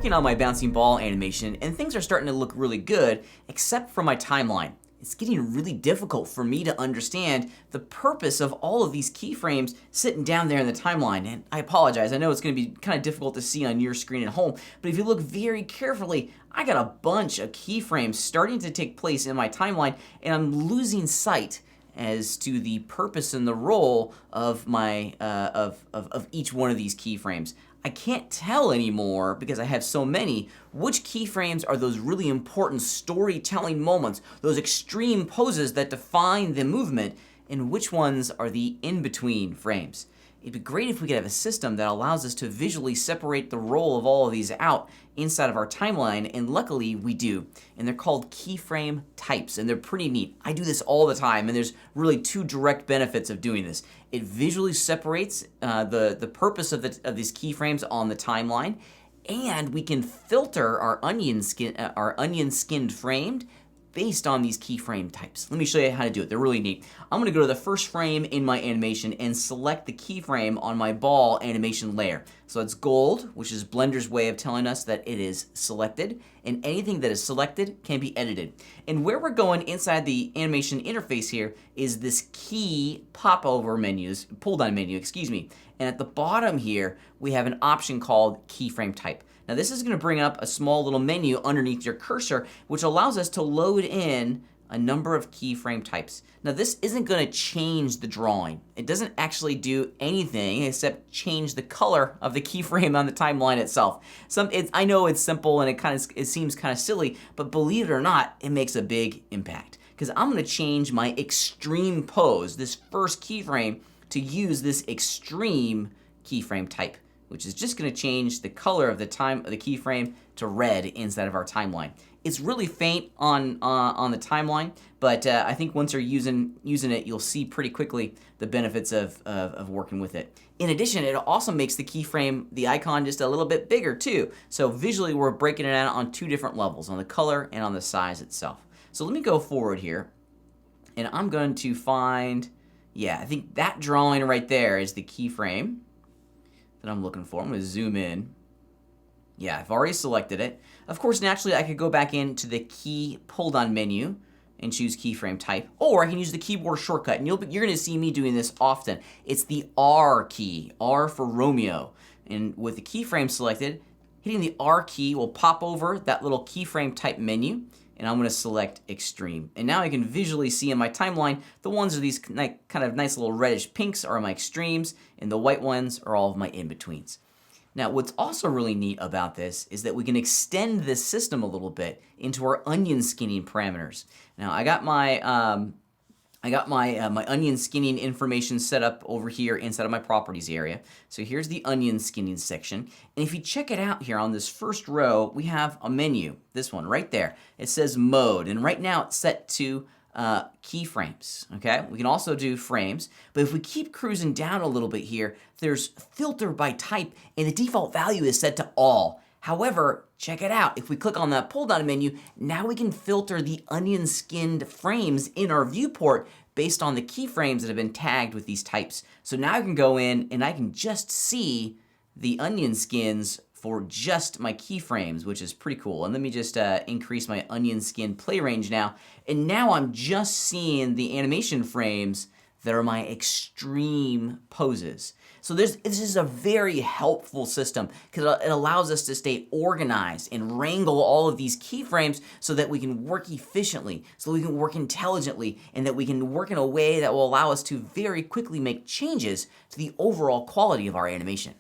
working on my bouncing ball animation, and things are starting to look really good, except for my timeline. It's getting really difficult for me to understand the purpose of all of these keyframes sitting down there in the timeline. And I apologize, I know it's going to be kind of difficult to see on your screen at home, but if you look very carefully, I got a bunch of keyframes starting to take place in my timeline, and I'm losing sight as to the purpose and the role of my of each one of these keyframes. I can't tell anymore, because I have so many, which keyframes are those really important storytelling moments, those extreme poses that define the movement, and which ones are the in-between frames. It'd be great if we could have a system that allows us to visually separate the role of all of these out inside of our timeline, and luckily we do. And they're called keyframe types, and they're pretty neat. I do this all the time, and there's really two direct benefits of doing this. It visually separates the purpose of these keyframes on the timeline, and we can filter our onion skinned framed based on these keyframe types. Let me show you how to do it. They're really neat. I'm going to go to the first frame in my animation and select the keyframe on my ball animation layer. So it's gold, which is Blender's way of telling us that it is selected, and anything that is selected can be edited. And where we're going inside the animation interface here is this key pull-down menu, excuse me. And at the bottom here, we have an option called keyframe type. Now this is going to bring up a small little menu underneath your cursor, which allows us to load in a number of keyframe types. Now this isn't going to change the drawing. It doesn't actually do anything except change the color of the keyframe on the timeline itself. I know it's simple and it seems kind of silly, but believe it or not, it makes a big impact. Because I'm going to change my extreme pose, this first keyframe, to use this extreme keyframe type, which is just going to change the color of the keyframe to red inside of our timeline. It's really faint on the timeline, but I think once you're using it, you'll see pretty quickly the benefits of working with it. In addition, it also makes the keyframe, the icon, just a little bit bigger too. So visually, we're breaking it out on two different levels, on the color and on the size itself. So let me go forward here, and I'm going to find, yeah, I think that drawing right there is the keyframe that I'm looking for. I'm going to zoom in. Yeah, I've already selected it. Of course, naturally, I could go back into the key pull-down menu and choose keyframe type, or I can use the keyboard shortcut, and you're going to see me doing this often. It's the R key, R for Romeo. And with the keyframe selected, hitting the R key will pop over that little keyframe type menu, and I'm going to select extreme. And now I can visually see in my timeline, the ones are these kind of nice little reddish pinks are my extremes, and the white ones are all of my in-betweens. Now, what's also really neat about this is that we can extend this system a little bit into our onion skinning parameters. Now, I got my my onion skinning information set up over here inside of my properties area. So here's the onion skinning section. And if you check it out here on this first row, we have a menu, this one right there. It says mode, and right now it's set to keyframes, okay? We can also do frames, but if we keep cruising down a little bit here, there's filter by type, and the default value is set to all. However, check it out. If we click on that pull-down menu, now we can filter the onion-skinned frames in our viewport based on the keyframes that have been tagged with these types. So now I can go in and I can just see the onion skins for just my keyframes, which is pretty cool. And let me just increase my onion skin play range now. And now I'm just seeing the animation frames that are my extreme poses. So this is a very helpful system because it allows us to stay organized and wrangle all of these keyframes so that we can work efficiently, so we can work intelligently, and that we can work in a way that will allow us to very quickly make changes to the overall quality of our animation.